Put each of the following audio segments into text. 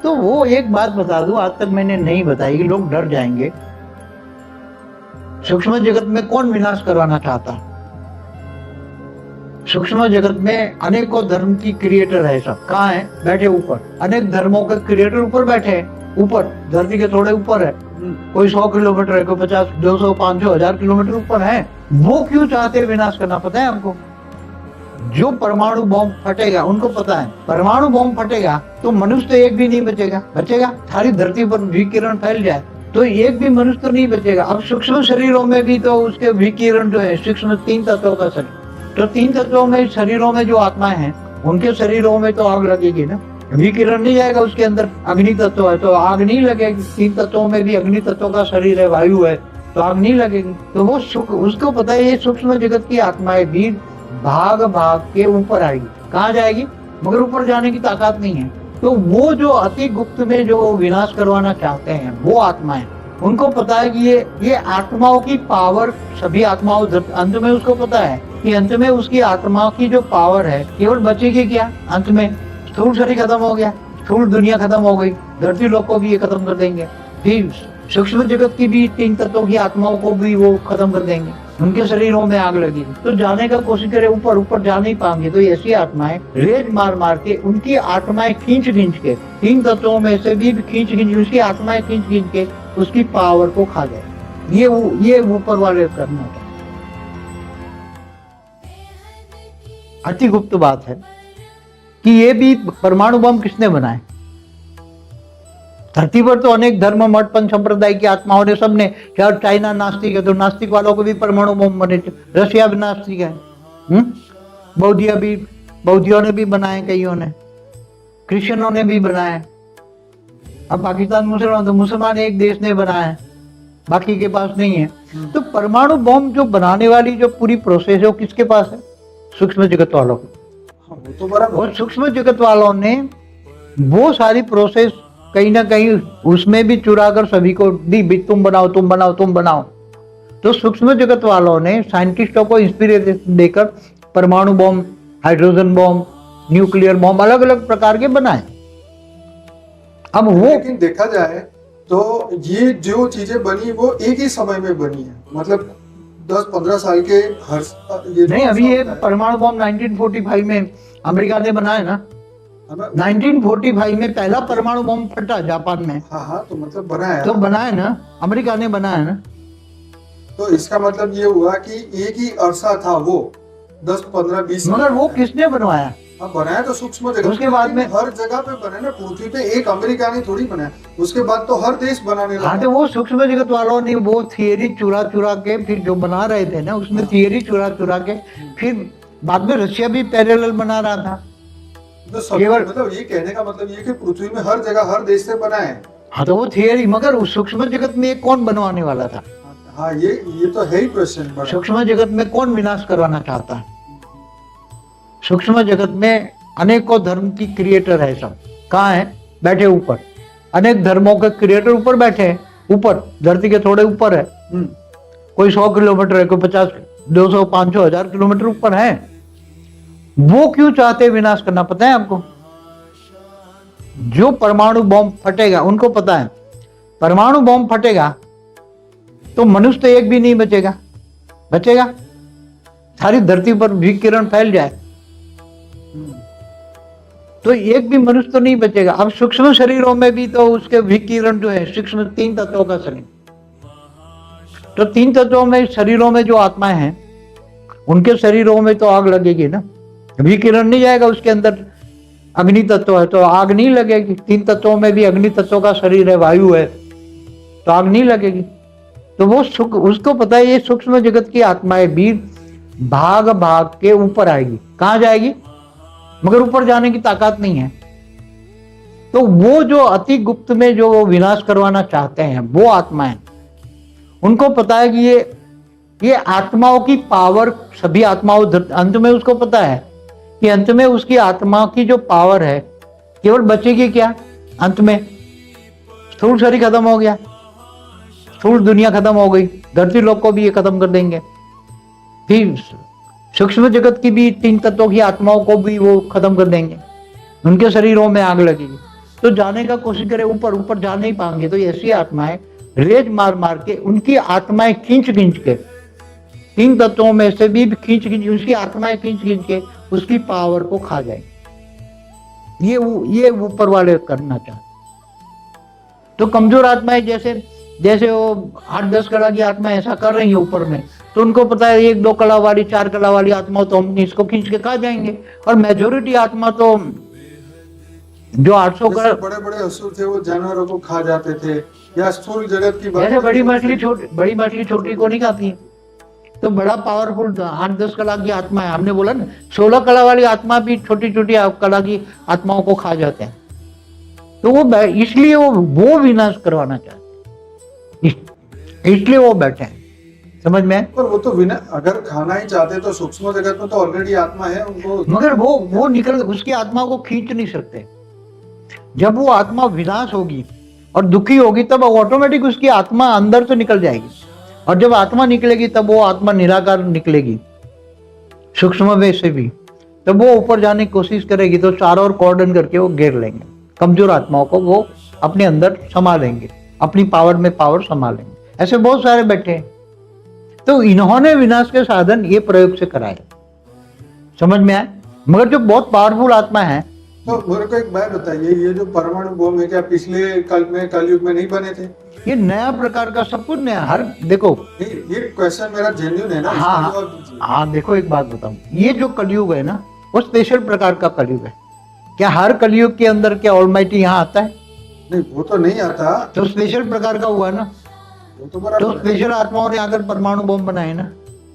तो वो एक बात बता दूं, आज तक मैंने नहीं बताई कि लोग डर जाएंगे। सूक्ष्म जगत में कौन विनाश करवाना चाहता? सूक्ष्म जगत में अनेकों धर्म की क्रिएटर है सब। कहाँ है? बैठे ऊपर। अनेक धर्मों के क्रिएटर ऊपर बैठे हैं, ऊपर धरती के थोड़े ऊपर है। कोई 100 किलोमीटर है, कोई 50, 200, 500, 1000 किलोमीटर ऊपर है। वो क्यों चाहते हैं विनाश करना? पता है आपको? जो परमाणु बॉम्ब फटेगा, उनको पता है परमाणु बॉम्ब फटेगा तो मनुष्य तो एक भी नहीं बचेगा। बचेगा? सारी धरती पर विकिरण फैल जाए तो एक भी मनुष्य तो नहीं बचेगा। अब सूक्ष्म शरीरों में भी तो उसके विकिरण जो है, सूक्ष्म 3 तत्वों का शरीर, तो 3 तत्वों में शरीरों में जो आत्माएं हैं, उनके शरीरों में तो आग लगेगी ना। विकिरण नहीं जाएगा उसके अंदर। अग्नि तत्व है तो आग नहीं लगेगी। 3 तत्वों में भी अग्नि तत्व का शरीर है, वायु है, तो आग नहीं लगेगी। तो वो उसको पता है ये सूक्ष्म जगत की आत्माएं भी भाग भाग के ऊपर आएगी। कहाँ जाएगी? मगर ऊपर जाने की ताकत नहीं है। तो वो जो अति गुप्त में जो विनाश करवाना चाहते हैं, वो आत्माएं, उनको पता है कि ये आत्माओं की पावर, सभी आत्माओं, अंत में उसको पता है कि अंत में उसकी आत्मा की जो पावर है, केवल बचेगी क्या? अंत में स्थूल शरीर खत्म हो गया, स्थूल दुनिया खत्म हो गई, धरती लोक को भी ये खत्म कर देंगे। फिर सूक्ष्म जगत की भी 3 तत्वों की आत्माओं को भी वो खत्म कर देंगे, उनके शरीरों में आग लगेगी। तो जाने का कोशिश करे, ऊपर ऊपर जा नहीं पाएंगे। तो ऐसी आत्माएं रेज मार मार के, उनकी आत्माएं खींच खींच के, 3 तत्वों में से भी खींच खींच, उसकी आत्माएं खींच खींच के उसकी पावर को खा जाए। ये ऊपर वाले करना है। अति गुप्त बात है कि ये भी परमाणु बम किसने बनाए? धरती पर तो अनेक धर्म, मठ, पंथ संप्रदाय की आत्माओं ने, सबने। चाहे चाइना नास्तिक है तो नास्तिक वालों को भी परमाणु बम बने। रशिया भी नास्तिक है। बौद्धियों ने भी बनाए, कईयों ने, क्रिश्चियनों ने भी बनाए। अब पाकिस्तान मुसलमान, तो मुसलमान एक देश ने बनाया है, बाकी के पास नहीं है। तो परमाणु बम जो बनाने वाली जो पूरी प्रोसेस है वो किसके पास है? सूक्ष्म जगत वालों को। वो तो बराबर। और सूक्ष्म जगत वालों ने वो सारी प्रोसेस कहीं ना कहीं उसमें भी चुरा कर सभी को दी, तुम बनाओ, तुम बनाओ, तुम बनाओ। तो सूक्ष्म जगत वालों ने साइंटिस्टों को इंस्पिरेशन देकर परमाणु बम, हाइड्रोजन बम, न्यूक्लियर बम, अलग अलग प्रकार के बनाए। अब वो, लेकिन देखा जाए तो ये जो चीजें बनी वो एक ही समय में बनी है, मतलब 10-15 साल के ये नहीं, अभी ये परमाणु बम 1945 में अमेरिका ने बनाया ना। 1945 में पहला परमाणु बम फटा जापान में। हाँ, तो मतलब बनाया, तो बनाया ना, अमेरिका ने बनाया ना। तो इसका मतलब ये हुआ कि एक ही अरसा था वो, 10-15-20 साल। मगर वो किसने बनवाया? बनाया तो सूक्ष्म जगत। उसके बाद में हर जगह पे बने ना, पृथ्वी पे एक अमेरिका ने थोड़ी बनाया, उसके बाद तो हर देश बनाने लगा। हाँ, तो वो सूक्ष्म जगत वालों ने वो थियरी चुरा चुरा के फिर जो बना रहे थे ना, उसमें थियरी चुरा चुरा के फिर बाद में रशिया भी पैरेलल बना रहा था। तो केवल मतलब ये कहने का मतलब ये कि पृथ्वी में हर जगह हर देश से बना है। हाँ, तो वो थियरी, मगर उस सूक्ष्म जगत में कौन बनवाने वाला था? हाँ, ये तो है ही क्वेश्चन। सूक्ष्म जगत में कौन विनाश करवाना चाहता है? सूक्ष्म जगत में अनेकों धर्म की क्रिएटर है सब। कहाँ है? बैठे ऊपर। अनेक धर्मों के क्रिएटर ऊपर बैठे हैं, ऊपर धरती के थोड़े ऊपर है। कोई 100 किलोमीटर है, कोई 50, 200, 500, 1000 किलोमीटर ऊपर है। वो क्यों चाहते विनाश करना? पता है आपको? जो परमाणु बॉम्ब फटेगा, उनको पता है परमाणु बॉम्ब फटेगा तो मनुष्य तो एक भी नहीं बचेगा। बचेगा? सारी धरती पर विकिरण फैल जाए तो एक भी मनुष्य तो नहीं बचेगा। अब सूक्ष्म शरीरों में भी तो उसके विकिरण जो है, सूक्ष्म 3 तत्वों का शरीर, तो 3 तत्वों में शरीरों में जो आत्माएं हैं, उनके शरीरों में तो आग लगेगी ना। विकिरण नहीं जाएगा उसके अंदर। अग्नि तत्व है तो आग नहीं लगेगी। 3 तत्वों में भी अग्नि तत्व का शरीर है, वायु है, तो आग नहीं लगेगी। तो वो उसको पता है ये सूक्ष्म जगत की आत्माएं भी भाग भाग के ऊपर आएगी। कहाँ जाएगी? मगर ऊपर जाने की ताकत नहीं है। तो वो जो अति गुप्त में जो विनाश करवाना चाहते हैं, वो आत्माएं, उनको पता है कि ये आत्माओं की पावर, सभी आत्माओं, अंत में उसको पता है कि अंत में उसकी आत्मा की जो पावर है, केवल बचेगी क्या? अंत में स्थूल शरीर खत्म हो गया, स्थूल दुनिया खत्म हो गई, धरती लोक को भी ये खत्म कर देंगे। फिर सूक्ष्म जगत की भी 3 तत्वों की आत्माओं को भी वो खत्म कर देंगे, उनके शरीरों में आग लगेगी। तो जाने का कोशिश करे, ऊपर ऊपर जा नहीं पाएंगे। तो ऐसी आत्माएं रेज मार मार के, उनकी आत्माएं खींच खींच के, तीन तत्वों में से भी खींच खींच, उसकी आत्माएं खींच खींच के उसकी पावर को खा जाएंगे। ये ऊपर वाले करना चाहते। तो कमजोर आत्माएं जैसे जैसे वो 8-10 कला की आत्मा ऐसा कर रही है ऊपर में, तो उनको पता है 1-2 कला वाली, 4 कला वाली आत्मा तो हम इसको खींच के खा जाएंगे। और मेजोरिटी आत्मा तो जो 800 कला, बड़े बड़े असुर थे वो जानवरों को खा जाते थे, या स्थूल जगत की बात, जैसे बड़ी मछली छोटी को नहीं खाती है। तो बड़ा पावरफुल 8-10 कला की आत्मा है। हमने बोला ना 16 कला वाली आत्मा भी छोटी छोटी कला की आत्माओं को खा जाते हैं। तो वो इसलिए वो विनाश करवाना चाहते, इसलिए वो बैठे हैं। समझ में? पर वो तो बिना, अगर खाना ही चाहते तो सूक्ष्म जगत में तो ऑलरेडी आत्मा है उनको, मगर वो निकल, उसकी आत्मा को खींच नहीं सकते। जब वो आत्मा विनाश होगी और दुखी होगी तब ऑटोमेटिक उसकी आत्मा अंदर से निकल जाएगी। और जब आत्मा निकलेगी तब वो आत्मा निराकार निकलेगी, सूक्ष्म वे से भी। तब वो ऊपर जाने की कोशिश करेगी तो चारों ओर कॉर्डन करके वो घेर लेंगे। कमजोर आत्माओं को वो अपने अंदर समा लेंगे, अपनी पावर में पावर समा लेंगे। ऐसे बहुत सारे बैठे हैं। तो इन्होंने विनाश के साधन ये प्रयोग से कराए। समझ में आए? मगर जो बहुत पावरफुल आत्मा है, तो मेरे को एक बात बताइए, ये जो परमाणु बम है क्या पिछले कलयुग में नहीं बने थे? ये नया प्रकार का सब कुछ नया। हर देखो, ये क्वेश्चन मेरा जेन्युइन है ना, इसका हाँ जवाब दीजिए। हाँ, देखो एक बात बताऊं, ये जो कलयुग है ना, वो स्पेशल प्रकार का कलयुग है। क्या हर कलयुग के अंदर क्या ऑलमाइटी यहाँ आता है? नहीं, वो तो नहीं आता। तो स्पेशल प्रकार का हुआ ना, वो तो तो बराबर है। स्पेशल आत्माओं ने आकर परमाणु बम बनाए ना।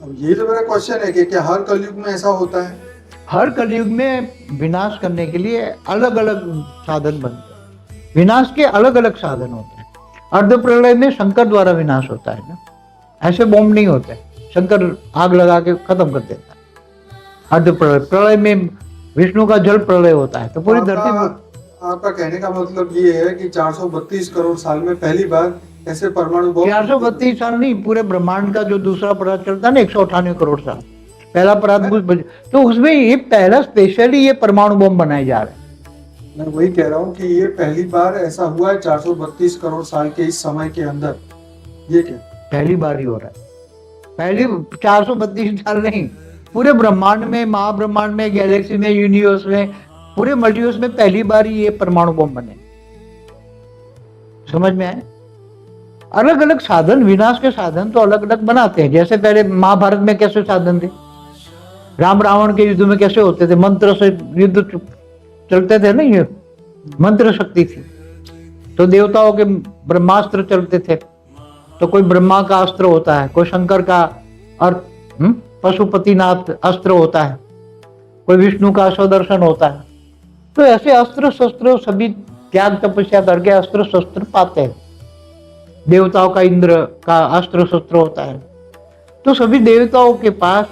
अब ये तो मेरा क्वेश्चन है कि क्या हर कलयुग में ऐसा होता है? हर कलयुग में विनाश करने के लिए अलग अलग साधन बनते हैं। विनाश के अलग अलग साधन होते हैं। अर्ध प्रलय में शंकर द्वारा विनाश होता है ना, ऐसे बम नहीं होते। शंकर आग लगा के खत्म कर देता है। अर्ध प्रलय में विष्णु का जल प्रलय होता है, तो पूरी धरती में। आपका कहने का मतलब ये है कि 432 करोड़ साल में पहली बार ऐसे परमाणु बम, 432 साल नहीं, पूरे ब्रह्मांड का जो दूसरा परात चलता है ना, 198 करोड़ साल, पहला परात तो उसमें ये पहला स्पेशली ये परमाणु बम बनाए जा रहे हैं। मैं वही कह रहा हूँ कि ये पहली बार ऐसा हुआ है 432 करोड़ साल के इस समय के अंदर। ये क्या पहली बार ही हो रहा है? पहली 432 साल नहीं, पूरे ब्रह्मांड में, महाब्रह्मांड में, गैलेक्सी में, यूनिवर्स में, पूरे मल्टीवर्स में पहली बार ही ये परमाणु बम बने। समझ में आए? अलग अलग साधन, विनाश के साधन तो अलग अलग बनाते हैं। जैसे पहले महाभारत में कैसे साधन थे, राम रावण के युद्ध में कैसे होते थे, मंत्र से युद्ध चलते थे ना, ये मंत्र शक्ति थी। तो देवताओं के ब्रह्मास्त्र चलते थे, तो कोई ब्रह्मा का अस्त्र होता है, कोई शंकर का और पशुपतिनाथ अस्त्र होता है, कोई विष्णु का स्वदर्शन होता है। तो ऐसे अस्त्र शस्त्र सभी त्याग तपस्या करके अस्त्र शस्त्र पाते हैं। देवताओं का इंद्र का अस्त्र शस्त्र होता है। तो सभी देवताओं के पास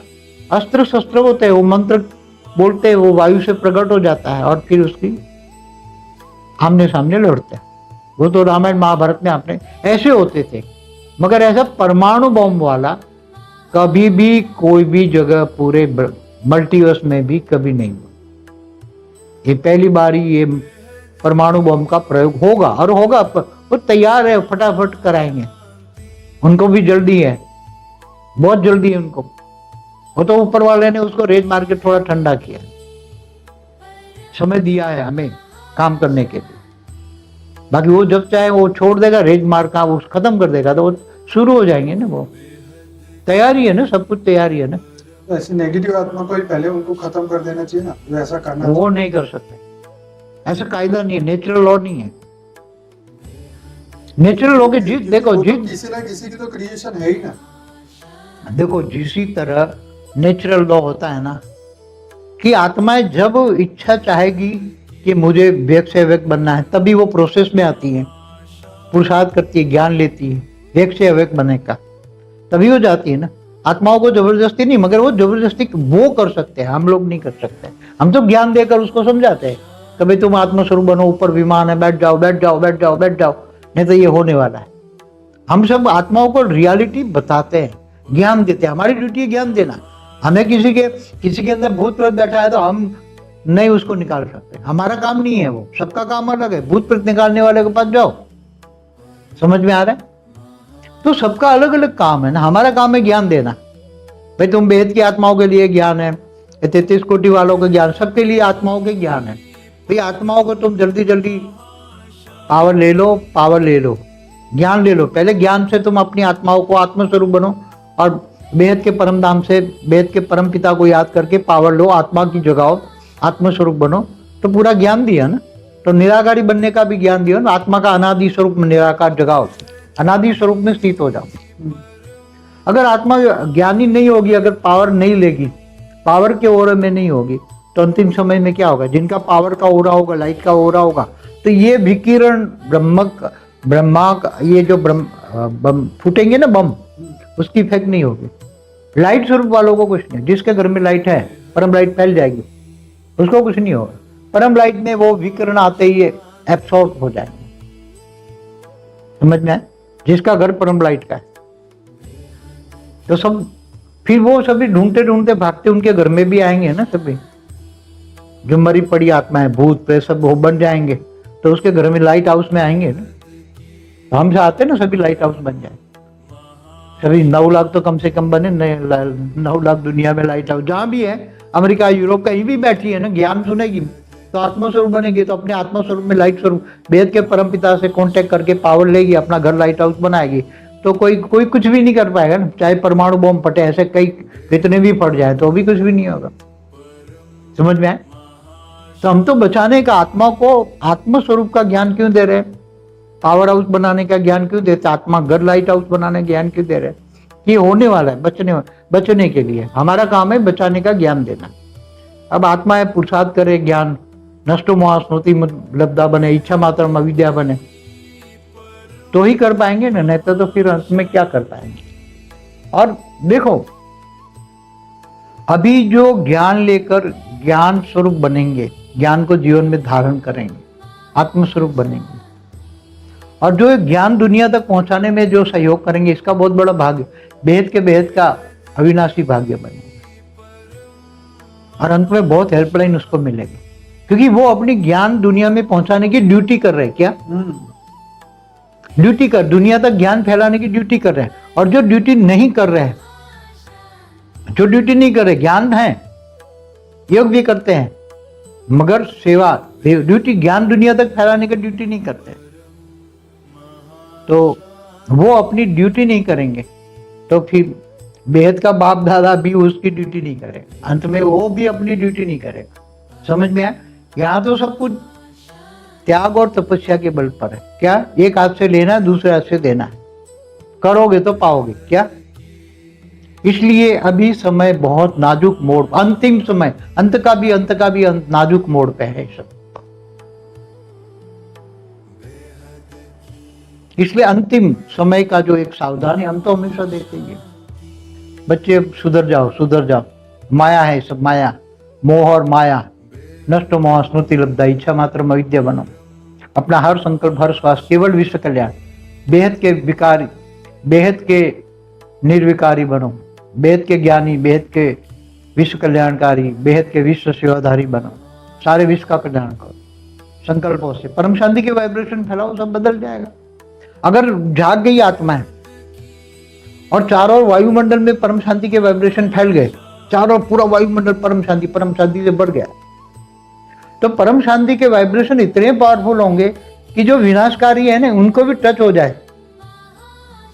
अस्त्र शस्त्र होते हैं। वो मंत्र बोलते हैं, वो वायु से प्रकट हो जाता है और फिर उसकी आमने सामने लड़ते हैं। वो तो रामायण महाभारत में आपने ऐसे होते थे। मगर ऐसा परमाणु बम वाला कभी भी कोई भी जगह पूरे मल्टीवर्स में भी कभी नहीं हुआ। ये पहली बार ही ये परमाणु बम का प्रयोग होगा, और होगा। वो तैयार है, फटाफट कराएंगे। उनको भी जल्दी है, बहुत जल्दी है उनको। वो तो ऊपर वाले ने उसको रेज मार के थोड़ा ठंडा किया, समय दिया है हमें काम करने के लिए। बाकी वो जब चाहे वो छोड़ देगा, रेज मार का वो खत्म कर देगा, तो वो शुरू हो जाएंगे ना। वो तैयारी है ना, सब कुछ तैयारी है ना। तो ऐसी नेगेटिव आत्मा को ही पहले उनको खत्म कर देना चाहिए ना, जो ऐसा करना वो नहीं कर सकते, ऐसा कायदा नहीं है, नेचुरल लॉ नहीं है। नेचुरल लॉ के जीत देखो, वो तो जीत किसी ना किसी की तो क्रिएशन है ही ना। देखो, जिसी तरह नेचुरल लॉ होता है ना कि आत्माएं जब इच्छा चाहेगी कि मुझे व्यक्त से अव्यक्त बनना है, तभी वो प्रोसेस में आती है, पुरुषार्थ करती है, ज्ञान लेती है व्यक्त से अव्यक्त बनने का, तभी हो जाती है ना। आत्माओं को जबरदस्ती नहीं, मगर वो जबरदस्ती वो कर सकते हैं, हम लोग नहीं कर सकते। हम तो ज्ञान देकर उसको समझाते हैं, कभी तुम आत्मस्वरूप बनो, ऊपर विमान है, बैठ जाओ बैठ जाओ बैठ जाओ बैठ जाओ, नहीं तो ये होने वाला है। हम सब आत्माओं को रियलिटी बताते हैं, ज्ञान देते हैं। हमारी ड्यूटी है ज्ञान देना। हमें किसी के अंदर भूत प्रेत बैठा है तो हम नहीं उसको निकाल सकते, हमारा काम नहीं है वो, सबका काम अलग है। भूत प्रेत निकालने वाले के पास जाओ, समझ में आ रहा है? तो सबका अलग अलग काम है ना, हमारा काम है ज्ञान देना। भाई तुम बेहद की आत्माओं के लिए ज्ञान है, 33 कोटि वालों के ज्ञान, सबके लिए आत्माओं के ज्ञान है। भाई आत्माओं को तुम जल्दी जल्दी पावर ले लो, पावर ले लो, ज्ञान ले लो। पहले ज्ञान से तुम अपनी आत्माओं को आत्मस्वरूप बनो और बेहद के परम धाम से बेहद के परम पिता को याद करके पावर लो, आत्मा की जगाओ, आत्मस्वरूप बनो। तो पूरा ज्ञान दिया ना। तो निराकारी बनने का भी ज्ञान दिया ना, आत्मा का अनादि स्वरूप में निराकार जगाओ, अनादि स्वरूप में स्थित हो जाओ। अगर आत्मा ज्ञानी नहीं होगी, अगर पावर नहीं लेगी, पावर के ओरे में नहीं होगी, तो अंतिम समय में क्या होगा? जिनका पावर का ओरा होगा, लाइट का ओरा होगा, तो ये विकिरण ब्रह्मा ये जो बम फूटेंगे ना, बम, उसकी इफेक्ट नहीं होगी। लाइट स्वरूप वालों को कुछ नहीं, जिसके घर में लाइट है परम लाइट फैल जाएगी, उसको कुछ नहीं होगा। परम लाइट में वो विकिरण आते ही एब्सॉर्ब हो जाएंगे, समझ में आए? जिसका घर परम लाइट का है, तो सब फिर वो सभी ढूंढते ढूंढते भागते उनके घर में भी आएंगे ना, सभी जो मरी पड़ी आत्माएं, भूत प्रेत सब वो बन जाएंगे, तो उसके घर में लाइट हाउस में आएंगे ना। तो हम चाहते ना सभी लाइट हाउस बन जाए, सभी 9 लाख तो कम से कम बने, 9 लाख दुनिया में लाइट हाउस जहां भी है, अमेरिका यूरोप कहीं भी बैठी है ना, ज्ञान सुनेगी तो आत्मस्वरूप बनेगी, तो अपने आत्मस्वरूप में लाइट स्वरूप वेद के परम पिता से कांटेक्ट करके पावर लेगी, अपना घर लाइट हाउस बनाएगी। तो कोई कुछ भी नहीं कर पाएगा ना, चाहे परमाणु बम फटे, ऐसे कई कितने भी फट जाए तो भी कुछ भी नहीं होगा, समझ में आए? तो हम तो बचाने का, आत्मा को आत्मस्वरूप का ज्ञान क्यों दे रहे हैं? पावर हाउस बनाने का ज्ञान क्यों देते? आत्मा घर लाइट हाउस बनाने का ज्ञान क्यों दे रहे हैं? ये होने वाला है, बचने के लिए। हमारा काम है बचाने का ज्ञान देना। अब आत्मा है पुरुषार्थ करे, ज्ञान नष्टो मोह स्मृति लब्धा बने, इच्छा मात्र अविद्या बने, तो ही कर पाएंगे ना, नहीं तो फिर अंत में क्या कर पाएंगे? और देखो, अभी जो ज्ञान लेकर ज्ञान स्वरूप बनेंगे, ज्ञान को जीवन में धारण करेंगे, आत्मस्वरूप बनेंगे, और जो ज्ञान दुनिया तक पहुंचाने में जो सहयोग करेंगे, इसका बहुत बड़ा भाग्य, बेहद के बेहद का अविनाशी भाग्य बनेगा। और अंत में बहुत हेल्पलाइन उसको मिलेगी, क्योंकि वो अपनी ज्ञान दुनिया में पहुंचाने की ड्यूटी कर रहे हैं। क्या ड्यूटी कर, दुनिया तक ज्ञान फैलाने की ड्यूटी कर रहे हैं। और जो ड्यूटी नहीं कर रहे हैं, जो ड्यूटी नहीं कर रहे, ज्ञान है, योग भी करते हैं, मगर सेवा ड्यूटी, ज्ञान दुनिया तक फैलाने की ड्यूटी नहीं करते, तो वो अपनी ड्यूटी नहीं करेंगे, तो फिर बेहद का बाप दादा भी उसकी ड्यूटी नहीं करेगा, अंत में वो भी अपनी ड्यूटी नहीं करेगा। समझ में आया? यहाँ तो सब कुछ त्याग और तपस्या के बल पर है। क्या? एक हाथ से लेना, दूसरे हाथ से देना है, करोगे तो पाओगे। क्या? इसलिए अभी समय बहुत नाजुक मोड़, अंतिम समय, अंत का भी नाजुक मोड़ पे है सब। इसलिए अंतिम समय का जो एक सावधानी हम तो हमेशा देते ही, बच्चे सुधर जाओ, सुधर जाओ, माया है सब, माया, मोह और माया, नष्ट मोह स्मृति लब्धा, इच्छा मात्र अविद्या बनो। अपना हर संकल्प, हर श्वास केवल विश्व कल्याण, बेहद के विकारी, बेहद के निर्विकारी बनो, बेहद के ज्ञानी, बेहद के विश्व कल्याणकारी, बेहद के विश्व सेवाधारी बनो, सारे विश्व का कल्याण करो संकल्पों से। परम शांति के वाइब्रेशन फैलाओ, सब बदल जाएगा। अगर जाग गई आत्मा है और चारों वायुमंडल में परम शांति के वाइब्रेशन फैल गए, चारों पूरा वायुमंडल परम शांति से बढ़ गया, तो परम शांति के वाइब्रेशन इतने पावरफुल होंगे कि जो विनाशकारी है ना, उनको भी टच हो जाए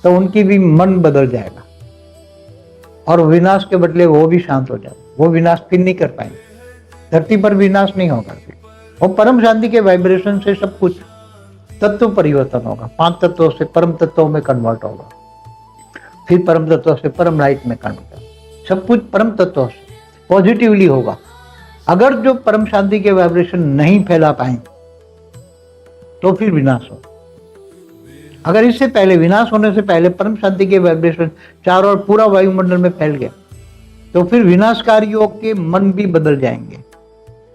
तो उनकी भी मन बदल जाएगा, और विनाश के बदले वो भी शांत हो जाए, वो विनाश फिर नहीं कर पाएंगे, धरती पर विनाश नहीं होगा फिर। और परम शांति के वाइब्रेशन से सब कुछ तत्व परिवर्तन होगा, 5 तत्वों से परम तत्वों में कन्वर्ट होगा, फिर परम तत्वों से परम लाइट में कन्वर्ट होगा, सब कुछ परम तत्वों से पॉजिटिवली होगा। अगर जो परम शांति के वाइब्रेशन नहीं फैला पाए तो फिर विनाश हो। अगर इससे पहले, विनाश होने से पहले परम शांति के वाइब्रेशन चारों ओर पूरा वायुमंडल में फैल गया, तो फिर विनाशकारियों के मन भी बदल जाएंगे,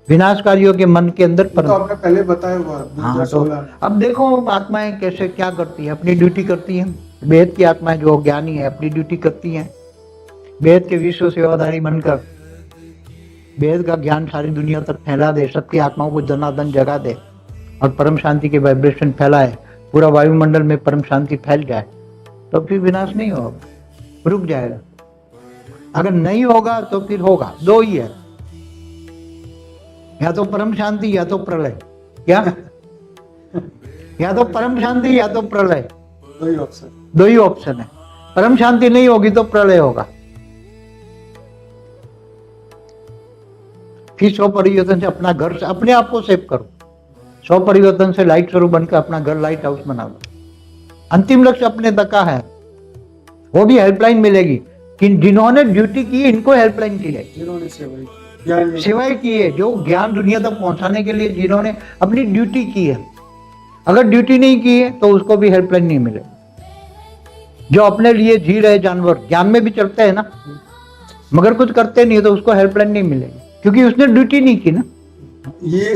विनाशकारियों के मन के अंदर तो आपने पहले बताया हुआ। हाँ, तो अब देखो आत्माएं कैसे क्या करती है, अपनी ड्यूटी करती हैं। बेहद की आत्माएं जो ज्ञानी है अपनी ड्यूटी करती हैं, बेहद के विश्व सेवाधारी बनकर वेद का ज्ञान सारी दुनिया तक फैला दे, सबकी आत्माओं को जनार्दन जगा दे और परम शांति के वाइब्रेशन फैलाए, पूरा वायुमंडल में परम शांति फैल जाए, तो फिर विनाश नहीं होगा, रुक जाएगा। अगर नहीं होगा तो फिर होगा, दो ही है, या तो परम शांति या तो प्रलय। क्या? या तो परम शांति या तो प्रलय, दो ही ऑप्शन है। परम शांति नहीं होगी तो प्रलय होगा। फिर 100 परिवर्तन से अपना घर से अपने आप को सेव करो। 100 परिवर्तन से लाइट स्वरूप बनकर अपना घर लाइट हाउस बना लो। अंतिम लक्ष्य अपने तक का है, वो भी हेल्पलाइन मिलेगी कि जिन्होंने ड्यूटी की इनको हेल्पलाइन की है, जिन्होंने सेवाएं की है, जो ज्ञान दुनिया तक पहुंचाने के लिए जिन्होंने अपनी ड्यूटी की है। अगर ड्यूटी नहीं की है तो उसको भी हेल्पलाइन नहीं मिलेगी। जो अपने लिए जी रहे जानवर ज्ञान में भी चलते हैं ना, मगर कुछ करते नहीं है तो उसको हेल्पलाइन नहीं मिलेगी, क्योंकि उसने ड्यूटी नहीं की ना। ये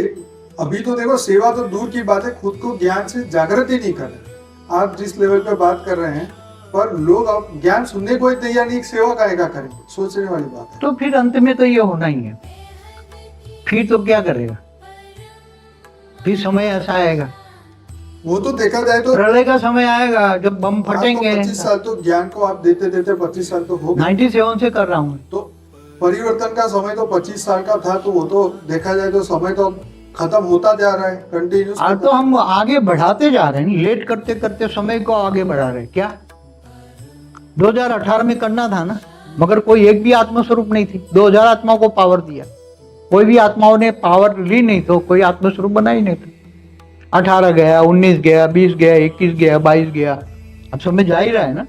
अभी तो देखो, सेवा तो दूर की बात है, खुद को ज्ञान से जागृत ही नहीं कर रहे। आप जिस लेवल पे बात कर रहे हैं, पर लोग अब ज्ञान सुनने को ही तैयार नहीं, सेवा काहेगा करेंगे, सोचने वाली बात है। तो फिर अंत में तो ये होना ही है, फिर तो क्या करेगा? फिर समय ऐसा आएगा, वो तो देखा जाए तो प्रलय का समय आएगा जब बम फटेंगे। 25 साल तो ज्ञान को आप देते देते 25 साल तो हो गए। 97 से कर रहा हूँ। तो परिवर्तन का समय तो 25 साल का था, तो वो तो देखा जाए तो समय तो खत्म होता जा रहा है कंटिन्यूस। आज तो हम आगे बढ़ाते जा रहे हैं, लेट करते करते समय को आगे बढ़ा रहे हैं। क्या 2018 में करना था ना, मगर कोई एक भी आत्मस्वरूप नहीं थी। 2000 आत्माओं को पावर दिया, कोई भी आत्माओं ने पावर ली नहीं, तो कोई आत्मस्वरूप बना ही नहीं था। 18 गया, 19 गया, 20 गया, 21 गया, 22 गया, अब समय जा ही रहा है ना।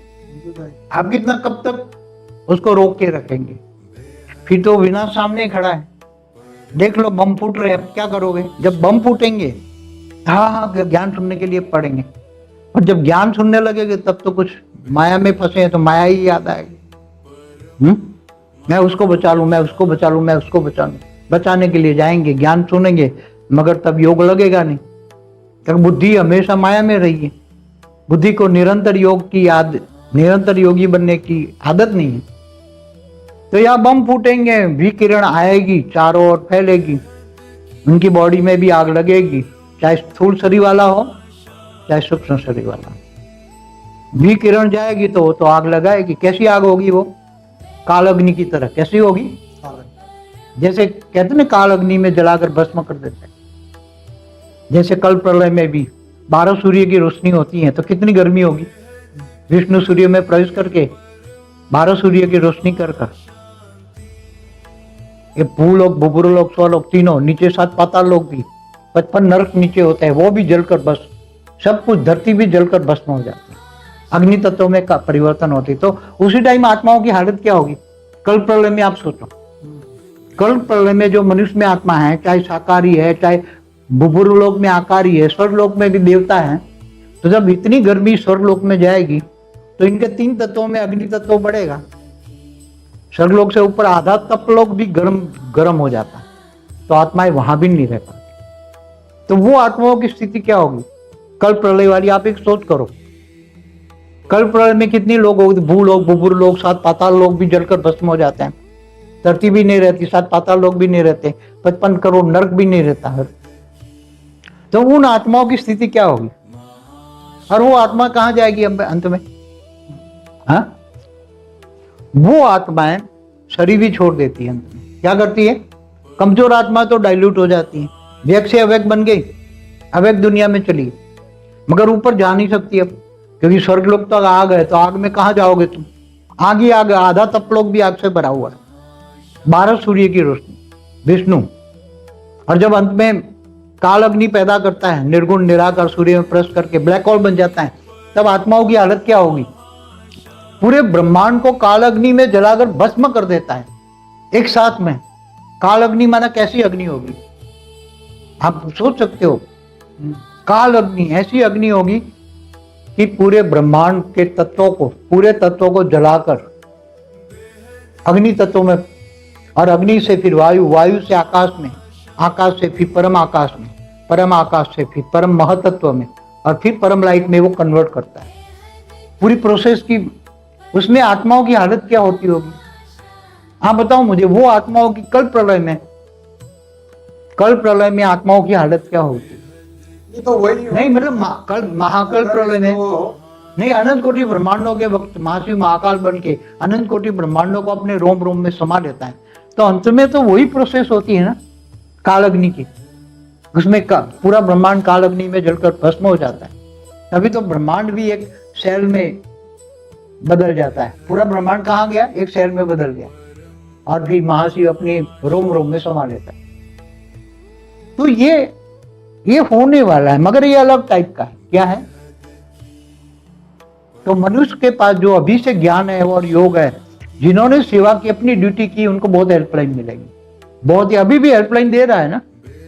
आप कितना कब तक उसको रोक के रखेंगे? फिर तो विनाश सामने खड़ा है। देख लो, बम फूट रहे हैं, अब क्या करोगे? जब बम फूटेंगे, हाँ, ज्ञान सुनने के लिए पढ़ेंगे, और जब ज्ञान सुनने लगेंगे तब तो कुछ माया में फंसे हैं तो माया ही याद आएगी। मैं उसको बचा लूं, मैं उसको बचा लूं, मैं उसको बचा लूं। बचाने के लिए जाएंगे, ज्ञान सुनेंगे, मगर तब योग लगेगा नहीं, क्योंकि बुद्धि हमेशा माया में रही है। बुद्धि को निरंतर योग की याद, निरंतर योगी बनने की आदत नहीं है। तो यहाँ बम फूटेंगे, विकिरण आएगी, चारों ओर फैलेगी, उनकी बॉडी में भी आग लगेगी, चाहे स्थूल शरीर वाला हो चाहे सूक्ष्म शरीर वाला। विकिरण जाएगी तो वो तो आग लगाएगी। कैसी आग होगी वो? काल अग्नि की तरह। कैसी होगी? जैसे कहते ना, काल अग्नि में जलाकर भस्म कर देते हैं। जैसे कल प्रलय में भी 12 सूर्य की रोशनी होती है तो कितनी गर्मी होगी। विष्णु सूर्य में प्रवेश करके 12 सूर्य की रोशनी कर ये भूलोक, बुबुरलोक, स्वलोक तीनों, नीचे 7 पाताल लोक भी, 55 नरक नीचे होते हैं, वो भी जलकर बस, सब कुछ धरती भी जलकर भस्म हो जाती है। अग्नि तत्व में का परिवर्तन होती, तो उसी टाइम आत्माओं की हालत क्या होगी? कल प्रलय में आप सोचो, कल प्रलय में जो मनुष्य में आत्मा है, चाहे शाकाहारी है, चाहे बुबुरलोक में आकारी है, स्वर्गलोक में भी देवता है, तो जब इतनी गर्मी स्वर्गलोक में जाएगी तो इनके 3 तत्वों में अग्नि तत्व बढ़ेगा। स्वर्गलोक से ऊपर आधा तपलोक भी गर्म हो जाता है, तो आत्माएं वहां भी नहीं रह पाती। तो वो आत्माओं की स्थिति क्या होगी कल प्रलय वाली? आप एक सोच करो, कल प्रलय में कितनी लोग होगी? भूलोक, बुबुरलोक, 7 पाताल लोग भी जलकर भस्म हो जाते हैं, धरती भी नहीं रहती, 7 पाताल लोग भी नहीं रहते, 55 करोड़ नरक भी नहीं रहता है। तो उन आत्माओं की स्थिति क्या होगी? और वो आत्मा कहां जाएगी अंत में? हाँ, वो आत्माएं शरीर भी छोड़ देती है अंत में। क्या करती है? कमजोर आत्मा तो डाइल्यूट हो जाती है, व्यक से अवैक बन गई, अवैक दुनिया में चली गई, मगर ऊपर जा नहीं सकती अब, क्योंकि स्वर्गलोक तो आग है, तो आग में कहां जाओगे तुम? आग ही आग, आधा तपलोक भी आग से भरा हुआ है, 12 सूर्य की रोशनी, विष्णु। और जब अंत में काल अग्नि पैदा करता है, निर्गुण निराकार सूर्य में प्रवेश करके ब्लैक होल बन जाता है, तब आत्माओं की हालत क्या होगी? पूरे ब्रह्मांड को काल अग्नि में जलाकर भस्म कर देता है एक साथ में। काल अग्नि माना कैसी अग्नि होगी? आप सोच सकते हो, काल अग्नि ऐसी अग्नि होगी कि पूरे ब्रह्मांड के तत्वों को, पूरे तत्वों को जलाकर अग्नि तत्वों में, और अग्नि से फिर वायु, वायु से आकाश में, आकाश से फिर परम आकाश में, परम आकाश से फिर परम महतत्व में, और फिर परम लाइट में वो कन्वर्ट करता है। पूरी प्रोसेस की उसमें आत्माओं की हालत क्या होती होगी? आप बताओ मुझे, वो आत्माओं की कल प्रलय में कल प्रलय में आत्माओं की हालत क्या होती? ये तो वही नहीं मतलब कल महाकल प्रलय में तो नहीं, अनंत कोटि ब्रह्मांडों के वक्त महाशिव महाकाल बन के अनंत कोटि ब्रह्मांडों को अपने रोम रोम में समा लेता है, तो अंत में तो वही प्रोसेस होती है ना काल अग्नि की। उसमें पूरा ब्रह्मांड काल अग्नि में जलकर भस्म हो जाता है। अभी तो ब्रह्मांड भी एक सेल में बदल जाता है। पूरा ब्रह्मांड कहाँ गया? एक सेल में बदल गया, और फिर महाशिव अपने रोम रोम में समा लेता है। तो ये होने वाला है, मगर ये अलग टाइप का है। क्या है? तो मनुष्य के पास जो अभी से ज्ञान है और योग है, जिन्होंने सेवा की, अपनी ड्यूटी की, उनको बहुत हेल्पलाइन मिलेगी। बहुत ही अभी भी हेल्पलाइन दे रहा है ना।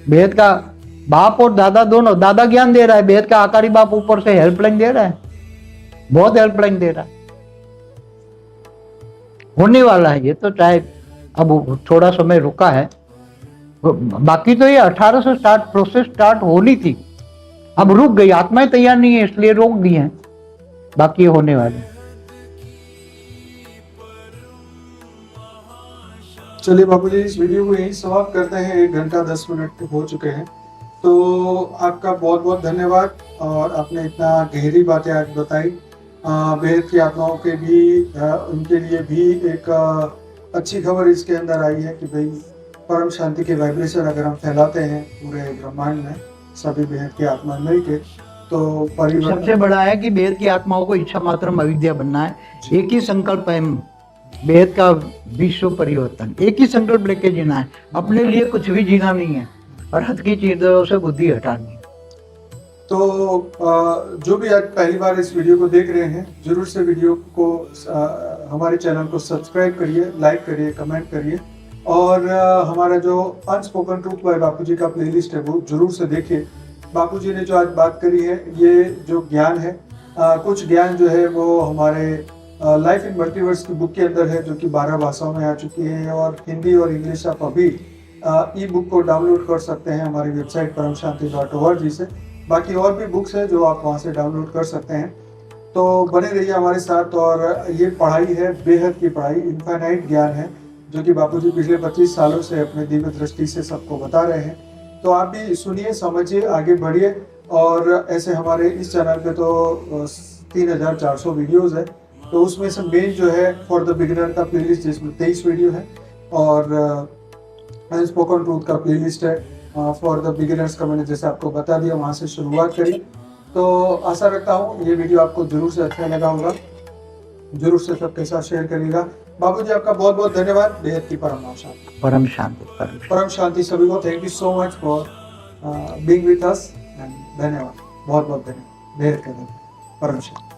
बेहद का बाप और दादा दोनों, दादा ज्ञान दे रहा है, बेहद का आकारी बाप ऊपर से हेल्पलाइन दे रहा है, बहुत हेल्पलाइन दे रहा है। होने वाला है ये तो, चाहे अब थोड़ा समय रुका है, बाकी तो ये 18 से प्रोसेस स्टार्ट होनी थी, अब रुक गई। आत्माएं तैयार नहीं है इसलिए रोक दी हैं, बाकी होने वाले। चलिए बापूजी, इस वीडियो को यही समाप्त करते हैं। 1 घंटा 10 मिनट हो चुके हैं। तो आपका बहुत बहुत धन्यवाद, और आपने इतना गहरी बातें आज बताई। बेहद की आत्माओं के भी उनके लिए भी एक अच्छी खबर इसके अंदर आई है कि भाई परम शांति के वाइब्रेशन अगर हम फैलाते हैं पूरे ब्रह्मांड में, सभी बेहद की आत्मा मिल के, तो परिवर्तन। सबसे बड़ा है कि बेहद की आत्माओं को इच्छा मात्र अविद्या बनना है। एक ही संकल्प है बेहद का, विश्व परिवर्तन। एक ही संकल्प लेके जीना है, अपने लिए कुछ भी जीना नहीं है, और हद की चीजों से बुद्धि हटानी है। तो जो भी आज पहली बार इस वीडियो को देख रहे हैं, जरूर से वीडियो को हमारे चैनल को सब्सक्राइब करिए, लाइक करिए, कमेंट करिए, और हमारा जो अनस्पोकन ट्रूथ बाय बापूजी का प्लेलिस्ट है वो जरूर से देखिए। बापूजी ने जो आज बात करी है, ये जो ज्ञान है, कुछ ज्ञान जो है वो हमारे लाइफ इन मल्टीवर्स की बुक के अंदर है, जो कि 12 भाषाओं में आ चुकी है, और हिंदी और इंग्लिश आप अभी ई बुक को डाउनलोड कर सकते हैं हमारी वेबसाइट paramshanti.org से। बाकी और भी बुक्स हैं जो आप वहाँ से डाउनलोड कर सकते हैं। तो बने रहिए हमारे साथ। और ये पढ़ाई है, बेहद की पढ़ाई, इनफाइनाइट ज्ञान है, जो कि बापूजी पिछले 25 सालों से अपने दिव्य दृष्टि से सबको बता रहे हैं। तो आप भी सुनिए, समझिए, आगे बढ़िए। और ऐसे हमारे इस चैनल पे तो 3400 वीडियोज़ है, तो उसमें से मेन जो है फॉर द बिगिनर का प्लेलिस्ट, जिसमें 23 वीडियो है, और स्पोकन ट्रूथ का प्लेलिस्ट है फॉर द बिगिनर्स का, मैंने जैसे आपको बता दिया, वहाँ से शुरुआत करी। तो आशा रखता हूँ ये वीडियो आपको जरूर से अच्छा लगा होगा, जरूर से सबके साथ शेयर करिएगा। बाबूजी आपका बहुत बहुत धन्यवाद। बेहद की परम शांति, परम शांति, परम शांति सभी को। Thank you so much for being with us, धन्यवाद, बहुत बहुत धन्यवाद, बेहद का धन्यवाद। परम शांति।